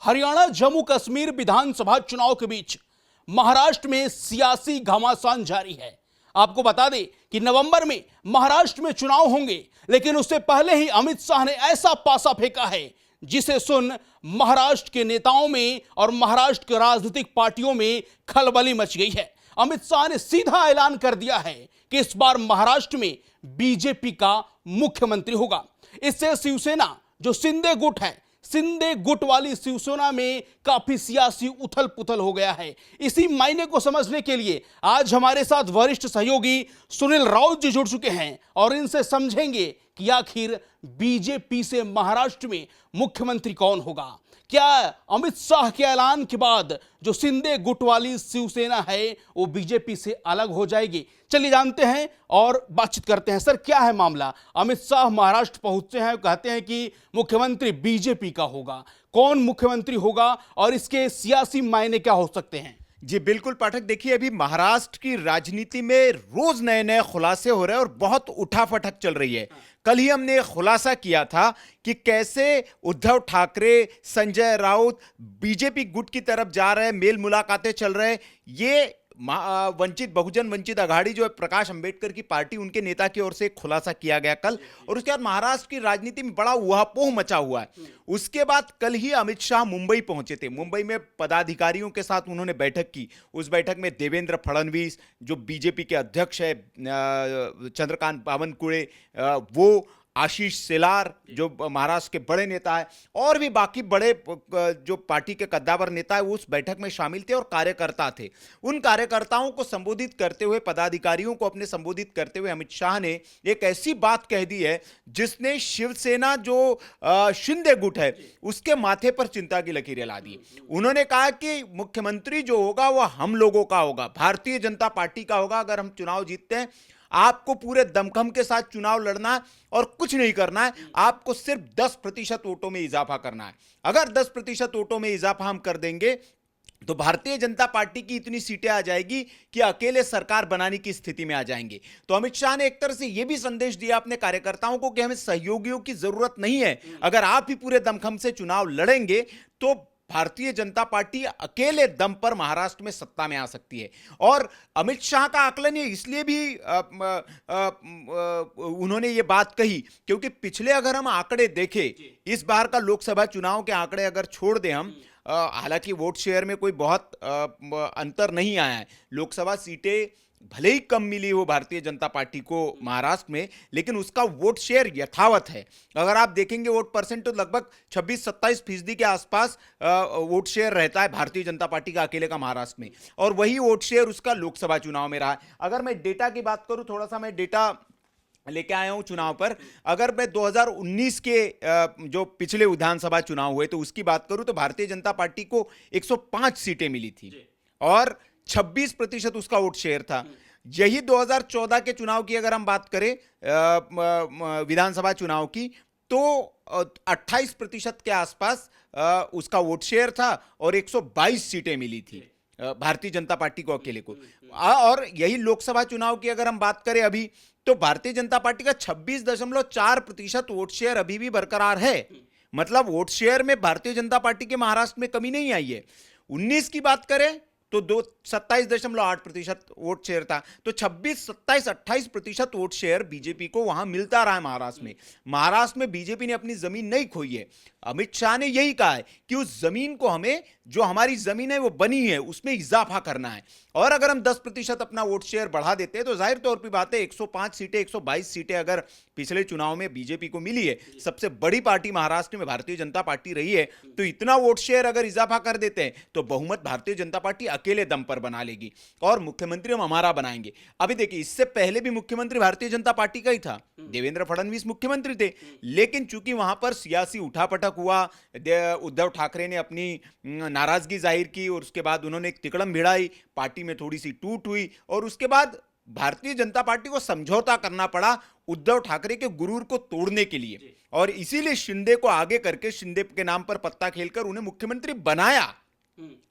हरियाणा जम्मू कश्मीर विधानसभा चुनाव के बीच महाराष्ट्र में सियासी घमासान जारी है। आपको बता दें कि नवंबर में महाराष्ट्र में चुनाव होंगे, लेकिन उससे पहले ही अमित शाह ने ऐसा पासा फेंका है जिसे सुन महाराष्ट्र के नेताओं में और महाराष्ट्र की राजनीतिक पार्टियों में खलबली मच गई है। अमित शाह ने सीधा ऐलान कर दिया है कि इस बार महाराष्ट्र में बीजेपी का मुख्यमंत्री होगा। इससे शिवसेना जो शिंदे गुट है, शिंदे गुट वाली शिवसेना में काफी सियासी उथल पुथल हो गया है। इसी मायने को समझने के लिए आज हमारे साथ वरिष्ठ सहयोगी सुनील राउत जी जुड़ चुके हैं और इनसे समझेंगे कि आखिर बीजेपी से महाराष्ट्र में मुख्यमंत्री कौन होगा। क्या अमित शाह के ऐलान के बाद जो शिंदे गुट वाली शिवसेना है वो बीजेपी से अलग हो जाएगी? चलिए जानते हैं और बातचीत करते हैं। सर, क्या है मामला? अमित शाह महाराष्ट्र पहुंचते हैं, कहते हैं कि मुख्यमंत्री बीजेपी का होगा। कौन मुख्यमंत्री होगा और इसके सियासी मायने क्या हो सकते हैं? जी बिल्कुल पाठक, देखिए अभी महाराष्ट्र की राजनीति में रोज नए नए खुलासे हो रहे हैं और बहुत उठापटक चल रही है। कल ही हमने खुलासा किया था कि कैसे उद्धव ठाकरे, संजय राउत बीजेपी गुट की तरफ जा रहे हैं, मेल मुलाकातें चल रहे हैं। ये वंचित बहुजन वंचित अघाड़ी जो है प्रकाश अंबेडकर की पार्टी, उनके नेता की ओर से एक खुलासा किया गया कल, और उसके बाद महाराष्ट्र की राजनीति में बड़ा उहापोह मचा हुआ है। उसके बाद कल ही अमित शाह मुंबई पहुंचे थे। मुंबई में पदाधिकारियों के साथ उन्होंने बैठक की। उस बैठक में देवेंद्र फडणवीस जो बीजेपी के अध्यक्ष है, चंद्रकांत बावनकुळे, वो आशीष शेलार जो महाराष्ट्र के बड़े नेता है, और भी बाकी बड़े जो पार्टी के कद्दावर नेता है वो उस बैठक में शामिल थे और कार्यकर्ता थे। उन कार्यकर्ताओं को संबोधित करते हुए, पदाधिकारियों को अपने संबोधित करते हुए अमित शाह ने एक ऐसी बात कह दी है जिसने शिवसेना जो शिंदे गुट है उसके माथे पर चिंता की लकीरें ला दी। उन्होंने कहा कि मुख्यमंत्री जो होगा वह हम लोगों का होगा, भारतीय जनता पार्टी का होगा। अगर हम चुनाव जीतते हैं, आपको पूरे दमखम के साथ चुनाव लड़ना है और कुछ नहीं करना है। आपको सिर्फ 10% वोटों में इजाफा करना है। अगर 10% वोटों में इजाफा हम कर देंगे तो भारतीय जनता पार्टी की इतनी सीटें आ जाएगी कि अकेले सरकार बनाने की स्थिति में आ जाएंगे। तो अमित शाह ने एक तरह से यह भी संदेश दिया अपने कार्यकर्ताओं को कि हमें सहयोगियों की जरूरत नहीं है। अगर आप ही पूरे दमखम से चुनाव लड़ेंगे तो भारतीय जनता पार्टी अकेले दम पर महाराष्ट्र में सत्ता में आ सकती है। और अमित शाह का आकलन ये इसलिए भी उन्होंने ये बात कही क्योंकि पिछले अगर हम आंकड़े देखें, इस बार का लोकसभा चुनाव के आंकड़े अगर छोड़ दें हम, हालांकि वोट शेयर में कोई बहुत अंतर नहीं आया है। लोकसभा सीटें भले ही कम मिली हो भारतीय जनता पार्टी को महाराष्ट्र में, लेकिन उसका वोट शेयर यथावत है। अगर आप देखेंगे वोट परसेंट तो लगभग 26-27% के आसपास वोट शेयर रहता है भारतीय जनता पार्टी का अकेले का महाराष्ट्र में, और वही वोट शेयर उसका लोकसभा चुनाव में रहा है। अगर मैं डेटा की बात करूं, थोड़ा सा मैं डेटा लेके आया हूं चुनाव पर। अगर मैं 2019 के जो पिछले विधानसभा चुनाव हुए तो उसकी बात करूं तो भारतीय जनता पार्टी को 105 सीटें मिली थी और 26% उसका वोट शेयर था। यही 2014 के चुनाव की अगर हम बात करें, विधानसभा चुनाव की, तो 28% के आसपास उसका वोट शेयर था और 122 सीटें मिली थी भारतीय जनता पार्टी को अकेले को। और यही लोकसभा चुनाव की अगर हम बात करें अभी, तो भारतीय जनता पार्टी का 26.4% वोट शेयर अभी भी बरकरार है। मतलब वोट शेयर में भारतीय जनता पार्टी के महाराष्ट्र में कमी नहीं आई है। 19 की बात करें तो 27.8% वोट शेयर था। तो 26, 27, 28% वोट शेयर बीजेपी को वहां मिलता रहा है महाराष्ट्र में। महाराष्ट्र में बीजेपी ने अपनी जमीन नहीं खोई है। अमित शाह ने यही कहा है कि उस जमीन को हमें, जो हमारी जमीन है वो बनी है, उसमें इजाफा करना है। और अगर हम 10% अपना वोट शेयर बढ़ा देते हैं तो जाहिर तौर पर बात है 105 सीटें, 122 सीटें अगर पिछले चुनाव में बीजेपी को मिली है, सबसे बड़ी पार्टी महाराष्ट्र में भारतीय जनता पार्टी रही है, तो इतना वोट शेयर अगर इजाफा कर देते हैं तो बहुमत भारतीय जनता पार्टी अकेले दम पर बना लेगी और मुख्यमंत्री हम हमारा बनाएंगे। अभी देखिए, इससे पहले भी मुख्यमंत्री भारतीय जनता पार्टी का ही था, देवेंद्र फडणवीस मुख्यमंत्री थे, लेकिन चूंकि वहां पर सियासी उठापटक हुआ, उद्धव ठाकरे ने अपनी नाराजगी जाहिर की और उसके बाद उन्होंने एक तिकड़म भिड़ाई, पार्टी में थोड़ी सी टूट हुई और उसके बाद भारतीय जनता पार्टी को समझौता करना पड़ा उद्धव ठाकरे के गुरूर को तोड़ने के लिए, और इसीलिए शिंदे को आगे करके, शिंदे के नाम पर पत्ता खेलकर उन्हें मुख्यमंत्री बनाया।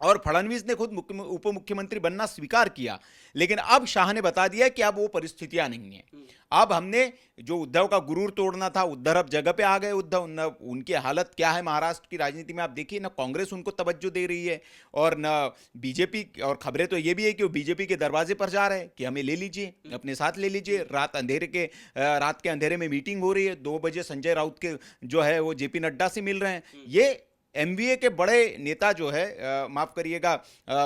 और फडणवीस ने खुद उप मुख्यमंत्री बनना स्वीकार किया, लेकिन अब शाह ने बता दिया कि अब वो परिस्थितियां नहीं है। अब हमने जो उद्धव का गुरूर तोड़ना था, उद्धव अब जगह पे आ गए उद्धव। न उनकी हालत क्या है महाराष्ट्र की राजनीति में आप देखिए, ना कांग्रेस उनको तवज्जो दे रही है और न बीजेपी। और खबरें तो ये भी है कि वो बीजेपी के दरवाजे पर जा रहे हैं कि हमें ले लीजिए, अपने साथ ले लीजिए। रात के अंधेरे में मीटिंग हो रही है, 2 बजे संजय राउत के जो है वो जेपी नड्डा से मिल रहे हैं। ये एमवीए के बड़े नेता जो है, माफ करिएगा,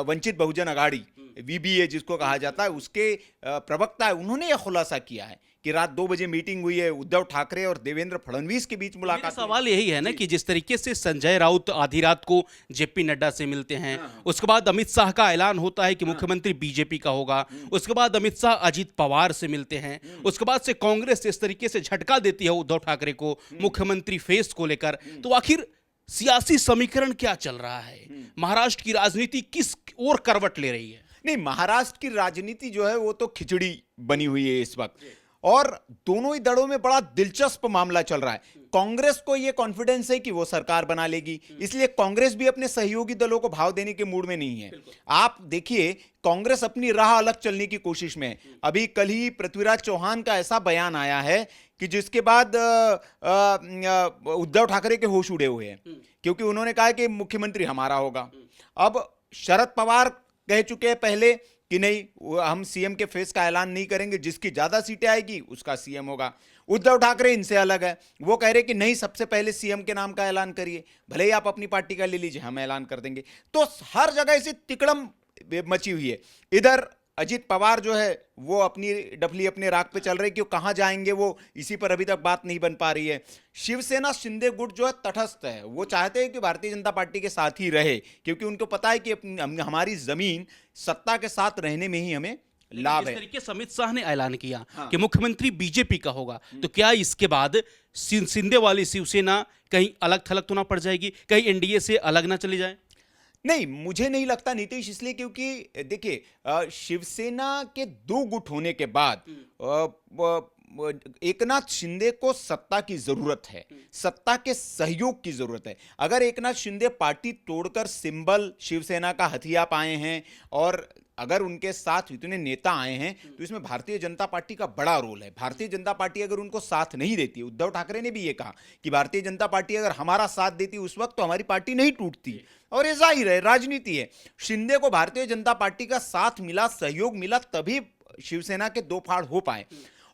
वंचित बहुजन अघाड़ी वीबीए जिसको कहा जाता है, उसके प्रवक्ता है, उन्होंने यह खुलासा किया है कि रात 2 बजे मीटिंग हुई है, उद्धव ठाकरे और देवेंद्र फडणवीस के बीच मुलाकात। सवाल यही है ना कि जिस तरीके से संजय राउत आधी रात को जेपी नड्डा से मिलते हैं, उसके बाद अमित शाह का ऐलान होता है कि मुख्यमंत्री बीजेपी का होगा, उसके बाद अमित शाह अजीत पवार से मिलते हैं, उसके बाद से कांग्रेस इस तरीके से झटका देती है उद्धव ठाकरे को मुख्यमंत्री फेस को लेकर, तो आखिर सियासी समीकरण क्या चल रहा है? महाराष्ट्र की राजनीति किस ओर करवट ले रही है? नहीं, महाराष्ट्र की राजनीति जो है वो तो खिचड़ी बनी हुई है इस वक्त, और दोनों ही दलों में बड़ा दिलचस्प मामला चल रहा है। कांग्रेस को यह कॉन्फिडेंस है कि वो सरकार बना लेगी, इसलिए कांग्रेस भी अपने सहयोगी दलों को भाव देने के मूड में नहीं है। आप देखिए, कांग्रेस अपनी राह अलग चलने की कोशिश में है। अभी कल ही पृथ्वीराज चौहान का ऐसा बयान आया है कि जिसके बाद उद्धव ठाकरे के होश उड़े हुए हैं, क्योंकि उन्होंने कहा कि मुख्यमंत्री हमारा होगा। अब शरद पवार कह चुके हैं पहले कि नहीं, हम सीएम के फेस का ऐलान नहीं करेंगे, जिसकी ज्यादा सीटें आएगी उसका सीएम होगा। उद्धव ठाकरे इनसे अलग है, वो कह रहे कि नहीं, सबसे पहले सीएम के नाम का ऐलान करिए, भले ही आप अपनी पार्टी का ले लीजिए, हम ऐलान कर देंगे। तो हर जगह से तिकड़म मची हुई है। इधर अजीत पवार जो है वो अपनी डफली अपने राग पे चल रहे, कि कहां जाएंगे वो, इसी पर अभी तक बात नहीं बन पा रही है। शिवसेना शिंदे गुट जो है तटस्थ है, वो चाहते हैं कि भारतीय जनता पार्टी के साथ ही रहे, क्योंकि उनको पता है कि हमारी जमीन सत्ता के साथ रहने में ही हमें लाभ है। जिस तरीके से अमित शाह ने ऐलान किया कि मुख्यमंत्री बीजेपी का होगा, तो क्या इसके बाद शिंदे वाली शिवसेना कहीं अलग थलग तो ना पड़ जाएगी, कहीं एनडीए से अलग ना चली जाए? नहीं, मुझे नहीं लगता नीतीश, इसलिए क्योंकि देखिए, शिवसेना के 2 गुट होने के बाद एकनाथ शिंदे को सत्ता की जरूरत है, सत्ता के सहयोग की जरूरत है। अगर एकनाथ शिंदे पार्टी तोड़कर सिंबल शिवसेना का हथिया पाए हैं, और अगर उनके साथ इतने नेता आए हैं, तो इसमें भारतीय जनता पार्टी का बड़ा रोल है। भारतीय जनता पार्टी अगर उनको साथ नहीं देती, उद्धव ठाकरे ने भी ये कहा कि भारतीय जनता पार्टी अगर हमारा साथ देती उस वक्त, तो हमारी पार्टी नहीं टूटती, और ये जाहिर है, राजनीति है। शिंदे को भारतीय जनता पार्टी का साथ मिला, सहयोग मिला, तभी शिवसेना के 2 फाड़ हो पाए,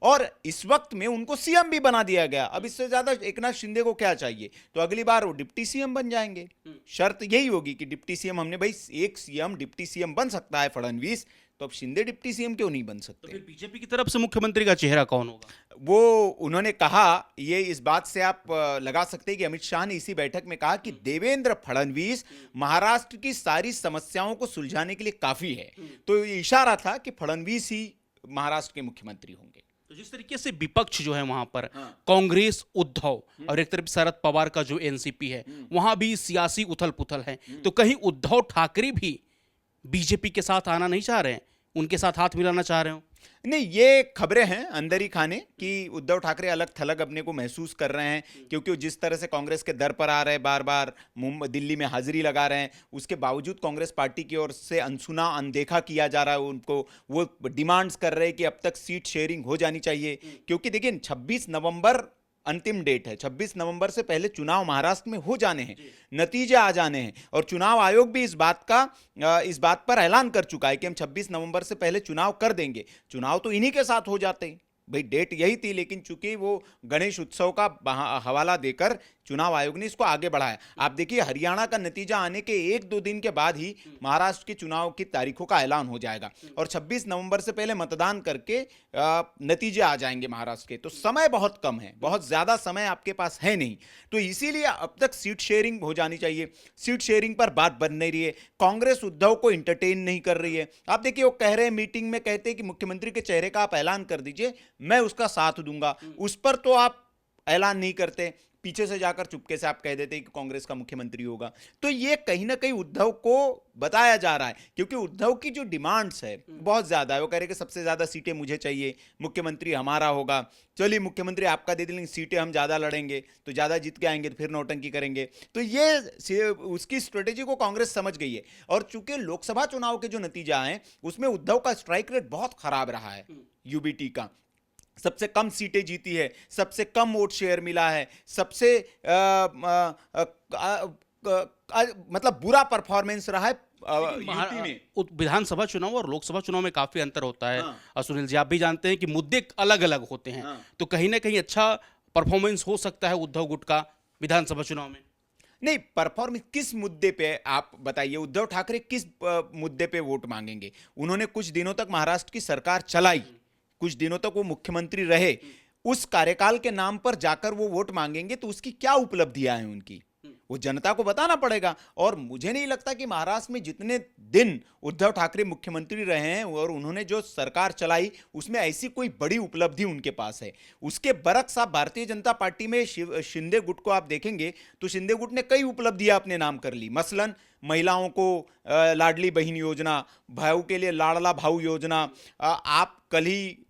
और इस वक्त में उनको सीएम भी बना दिया गया। अब इससे ज्यादा एकनाथ शिंदे को क्या चाहिए? तो अगली बार वो डिप्टी सीएम बन जाएंगे। शर्त यही होगी कि डिप्टी सीएम, हमने भाई एक सीएम डिप्टी सीएम बन सकता है फडणवीस, तो अब शिंदे डिप्टी सीएम क्यों नहीं बन सकते? तो फिर बीजेपी की तरफ से मुख्यमंत्री का चेहरा कौन होगा? वो उन्होंने कहा, ये इस बात से आप लगा सकते हैं कि अमित शाह ने इसी बैठक में कहा कि देवेंद्र फडणवीस महाराष्ट्र की सारी समस्याओं को सुलझाने के लिए काफी है। तो ये इशारा था कि फडणवीस ही महाराष्ट्र के मुख्यमंत्री होंगे। तो जिस तरीके से विपक्ष जो है वहां पर कांग्रेस, उद्धव और एक तरफ शरद पवार का जो एनसीपी है, वहां भी सियासी उथल पुथल है, तो कहीं उद्धव ठाकरे भी बीजेपी के साथ आना नहीं चाह रहे हैं, उनके साथ हाथ मिलाना चाह रहे हो? नहीं, ये खबरें हैं अंदर ही खाने कि उद्धव ठाकरे अलग थलग अपने को महसूस कर रहे हैं, क्योंकि जिस तरह से कांग्रेस के दर पर आ रहे हैं, बार बार दिल्ली में हाजिरी लगा रहे हैं, उसके बावजूद कांग्रेस पार्टी की ओर से अनसुना, अनदेखा किया जा रहा है उनको। वो डिमांड्स कर रहे हैं कि अब तक सीट शेयरिंग हो जानी चाहिए, क्योंकि देखिए 26 नवंबर अंतिम डेट है। 26 नवंबर से पहले चुनाव महाराष्ट्र में हो जाने हैं, नतीजे आ जाने हैं, और चुनाव आयोग भी इस बात पर ऐलान कर चुका है कि हम 26 नवंबर से पहले चुनाव कर देंगे। चुनाव तो इन्हीं के साथ हो जाते हैं, भाई डेट यही थी, लेकिन चूंकि वो गणेश उत्सव का हवाला देकर चुनाव आयोग ने इसको आगे बढ़ाया। आप देखिए, हरियाणा का नतीजा आने के 1-2 दिन के बाद ही महाराष्ट्र के चुनाव की तारीखों का ऐलान हो जाएगा, और 26 नवंबर से पहले मतदान करके नतीजे आ जाएंगे महाराष्ट्र के। तो समय बहुत कम है, बहुत ज्यादा समय आपके पास है नहीं, तो इसीलिए अब तक सीट शेयरिंग हो जानी चाहिए। सीट शेयरिंग पर बात बन नहीं रही है, कांग्रेस उद्धव को इंटरटेन नहीं कर रही है। आप देखिए, वो कह रहे हैं, मीटिंग में कहते हैं कि मुख्यमंत्री के चेहरे का आप ऐलान कर दीजिए, मैं उसका साथ दूंगा, उस पर तो आप ऐलान नहीं करते। पीछे से जाकर चुपके से आप कह देते हैं कि कांग्रेस का मुख्यमंत्री होगा। तो ये कहीं ना कहीं उद्धव को बताया जा रहा है, क्योंकि उद्धव की जो डिमांड्स है बहुत ज्यादा है। वो कह रहे कि सबसे ज्यादा सीटें मुझे चाहिए, मुख्यमंत्री हमारा होगा, चलिए मुख्यमंत्री आपका दे देंगे, सीटें हम ज्यादा लड़ेंगे तो ज्यादा जीत के आएंगे तो फिर नौटंकी करेंगे। तो ये उसकी स्ट्रेटेजी को कांग्रेस समझ गई है। और चूंकि लोकसभा चुनाव के जो नतीजा हैं उसमें उद्धव का स्ट्राइक रेट बहुत खराब रहा है, यूबीटी का सबसे कम सीटें जीती है, सबसे कम वोट शेयर मिला है, सबसे मतलब बुरा परफॉर्मेंस रहा है यूपी में। विधानसभा चुनाव और लोकसभा चुनाव में काफी अंतर होता है। हाँ। सुनील जी, आप भी जानते हैं कि मुद्दे अलग अलग होते हैं। हाँ। तो कहीं ना कहीं अच्छा परफॉर्मेंस हो सकता है उद्धव गुट का विधानसभा चुनाव में। नहीं, परफॉर्मेंस किस मुद्दे पे आप बताइए? उद्धव ठाकरे किस मुद्दे पे वोट मांगेंगे? उन्होंने कुछ दिनों तक महाराष्ट्र की सरकार चलाई, कुछ दिनों तक वो मुख्यमंत्री रहे, उस कार्यकाल के नाम पर जाकर वो वोट मांगेंगे तो उसकी क्या उपलब्धियां हैं उनकी, वो जनता को बताना पड़ेगा। और मुझे नहीं लगता कि महाराष्ट्र में जितने दिन उद्धव ठाकरे मुख्यमंत्री रहे हैं और उन्होंने जो सरकार चलाई उसमें ऐसी कोई बड़ी उपलब्धि उनके पास है। उसके बरक्स आप भारतीय जनता पार्टी में शिंदे गुट को आप देखेंगे तो शिंदे गुट ने कई उपलब्धियां अपने नाम कर ली। मसलन महिलाओं को लाडली बहन योजना, भाऊ के लिए लाडला भाऊ योजना, आप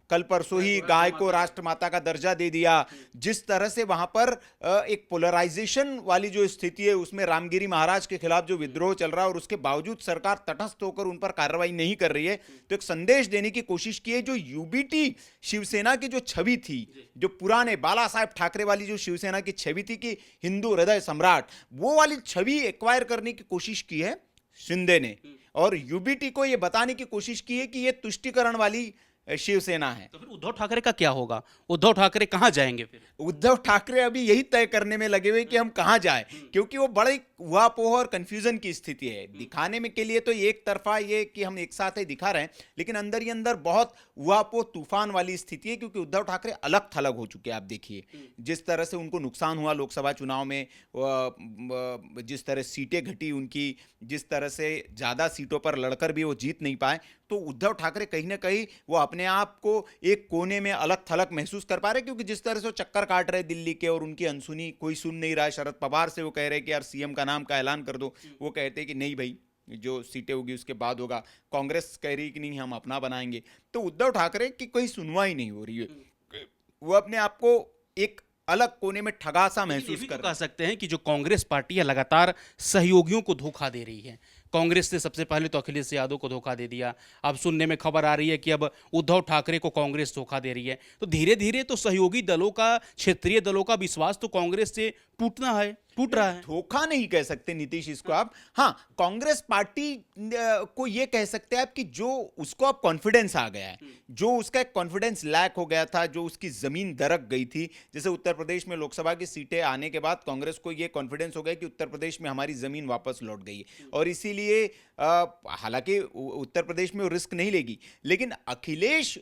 कल परसों ही गाय को राष्ट्रमाता का दर्जा दे दिया। जिस तरह से वहां पर एक पोलराइजेशन वाली जो स्थिति है उसमें रामगिरी महाराज के खिलाफ जो विद्रोह चल रहा है और उसके बावजूद सरकार तटस्थ होकर उन पर कार्रवाई नहीं कर रही है, तो एक संदेश देने की कोशिश की है। जो यूबीटी शिवसेना की जो छवि थी, जो पुराने बाला साहेब ठाकरे वाली जो शिवसेना की छवि थी कि हिंदू हृदय सम्राट, वो वाली छवि एक्वायर करने की कोशिश की है शिंदे ने, और यूबीटी को यह बताने की कोशिश की है कि यह तुष्टीकरण वाली शिवसेना है। तो फिर उद्धव ठाकरे का क्या होगा? उद्धव ठाकरे कहां जाएंगे फिर? उद्धव ठाकरे अभी यही तय करने में लगे हुए कि हम कहां जाए, क्योंकि वो बड़े उहापोह और कंफ्यूजन की स्थिति है। दिखाने में के लिए तो एक तरफा ये कि हम एक साथ ही दिखा रहे हैं, लेकिन अंदर ही अंदर बहुत उहापोह तूफान वाली स्थिति है, क्योंकि उद्धव ठाकरे अलग थलग हो चुके हैं। आप देखिए जिस तरह से उनको नुकसान हुआ लोकसभा चुनाव में, जिस तरह सीटें घटी उनकी, जिस तरह से ज्यादा सीटों पर लड़कर भी वो जीत नहीं पाए, तो उद्धव ठाकरे कहीं ना कहीं वो अपने आप को एक कोने में अलग थलग महसूस कर पा रहे, क्योंकि जिस तरह से वो चक्कर काट रहे दिल्ली के और उनकी अनसुनी कोई सुन नहीं रहा है। शरद पवार से वो कह रहे कि यार सीएम का नाम का ऐलान कर दो, वो कहते हैं कि नहीं भाई, जो सीटें होगी उसके बाद होगा। कांग्रेस कह रही कि नहीं हम अपना बनाएंगे। तो उद्धव ठाकरे की कोई सुनवाई नहीं हो रही है, वो अपने आप को एक अलग कोने में ठगा सा महसूस कर सकते हैं कि जो कांग्रेस पार्टी है लगातार सहयोगियों को धोखा दे रही है। कांग्रेस ने सबसे पहले तो अखिलेश यादव को धोखा दे दिया, अब सुनने में खबर आ रही है कि अब उद्धव ठाकरे को कांग्रेस धोखा दे रही है। तो धीरे धीरे तो सहयोगी दलों का, क्षेत्रीय दलों का विश्वास तो कांग्रेस से टूट रहा है। धोखा नहीं कह सकते नीतीश इसको आप, हाँ कांग्रेस पार्टी को ये कह सकते हैं आप कि जो उसको अब कॉन्फिडेंस आ गया है, जो उसका एक कॉन्फिडेंस लैक हो गया था, जो उसकी जमीन दरक गई थी। जैसे उत्तर प्रदेश में लोकसभा की सीटें आने के बाद कांग्रेस को ये कॉन्फिडेंस हो गया कि उत्तर प्रदेश में हमारी जमीन वापस लौट गई है, और इसीलिए हालांकि उत्तर प्रदेश में वो रिस्क नहीं लेगी, लेकिन अखिलेश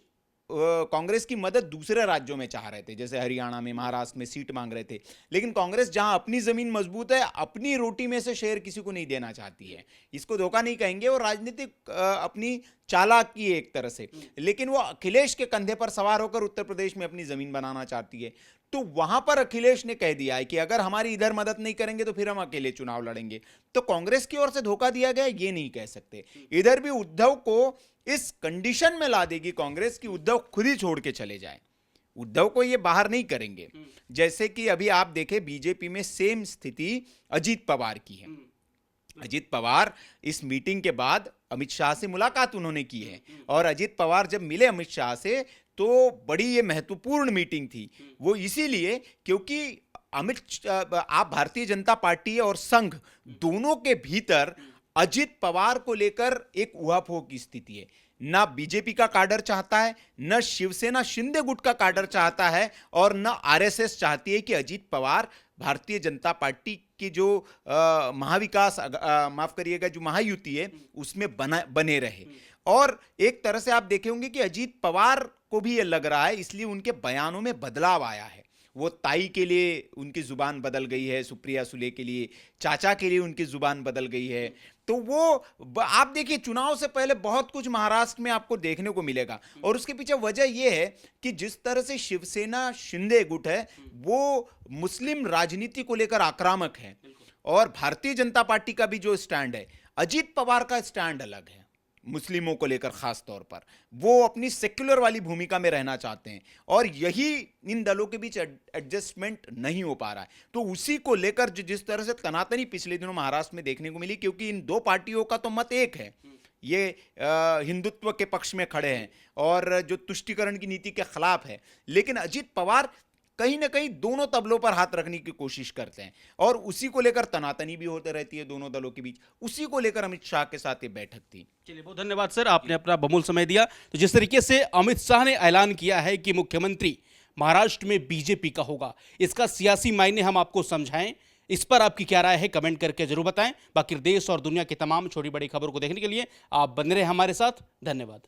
कांग्रेस की मदद दूसरे राज्यों में चाह रहे थे, जैसे हरियाणा में, महाराष्ट्र में सीट मांग रहे थे। लेकिन कांग्रेस जहां अपनी जमीन मजबूत है, अपनी रोटी में से शेयर किसी को नहीं देना चाहती है। इसको धोखा नहीं कहेंगे, और राजनीतिक अपनी चालाकी है एक तरह से, लेकिन वो अखिलेश के कंधे पर सवार होकर उत्तर प्रदेश में अपनी जमीन बनाना चाहती है। तो वहां पर अखिलेश ने कह दिया है कि अगर हमारी इधर मदद नहीं करेंगे तो फिर हम अकेले चुनाव लड़ेंगे। तो कांग्रेस की ओर से धोखा दिया गया ये नहीं कह सकते। इधर भी उद्धव को इस कंडीशन में ला देगी कांग्रेस कि उद्धव खुद ही छोड़ के चले जाए, उद्धव को ये बाहर नहीं करेंगे। जैसे कि अभी आप देखें बीजेपी में सेम स्थिति अजीत पवार की है। अजीत पवार इस मीटिंग के बाद अमित शाह से मुलाकात उन्होंने की है, और अजीत पवार जब मिले अमित शाह से तो बड़ी ये महत्वपूर्ण मीटिंग थी। वो इसीलिए क्योंकि आप भारतीय जनता पार्टी और संघ दोनों के भीतर अजीत पवार को लेकर एक उहापोह की स्थिति है। ना बीजेपी का काडर चाहता है, न शिवसेना शिंदे गुट का काडर चाहता है, और न आरएसएस चाहती है कि अजीत पवार भारतीय जनता पार्टी की जो महाविकास माफ करिएगा जो महायुति है उसमें बने रहे। और एक तरह से आप देखे होंगे कि अजीत पवार को भी ये लग रहा है, इसलिए उनके बयानों में बदलाव आया है। वो ताई के लिए उनकी जुबान बदल गई है, सुप्रिया सुले के लिए, चाचा के लिए उनकी जुबान बदल गई है। तो वो आप देखिए चुनाव से पहले बहुत कुछ महाराष्ट्र में आपको देखने को मिलेगा, और उसके पीछे वजह यह है कि जिस तरह से शिवसेना शिंदे गुट है वो मुस्लिम राजनीति को लेकर आक्रामक है, और भारतीय जनता पार्टी का भी जो स्टैंड है, अजीत पवार का स्टैंड अलग है मुस्लिमों को लेकर। खास तौर पर वो अपनी सेक्युलर वाली भूमिका में रहना चाहते हैं, और यही इन दलों के बीच एडजस्टमेंट नहीं हो पा रहा है। तो उसी को लेकर जिस तरह से तनातनी पिछले दिनों महाराष्ट्र में देखने को मिली, क्योंकि इन दो पार्टियों का तो मत एक है, ये हिंदुत्व के पक्ष में खड़े हैं और जो तुष्टीकरण की नीति के खिलाफ है, लेकिन अजीत पवार कहीं ना कहीं दोनों तबलों पर हाथ रखने की कोशिश करते हैं, और उसी को लेकर तनातनी भी होती रहती है दोनों दलों के बीच। उसी को लेकर अमित शाह के साथ ये बैठक थी। चलिए, बहुत धन्यवाद सर, आपने अपना बहुमूल्य समय दिया। तो जिस तरीके से अमित शाह ने ऐलान किया है कि मुख्यमंत्री महाराष्ट्र में बीजेपी का होगा, इसका सियासी मायने हम आपको समझाएं, इस पर आपकी क्या राय है कमेंट करके जरूर बताएं। बाकी देश और दुनिया की तमाम छोटी बड़ी खबरों को देखने के लिए आप बने रहे हमारे साथ। धन्यवाद।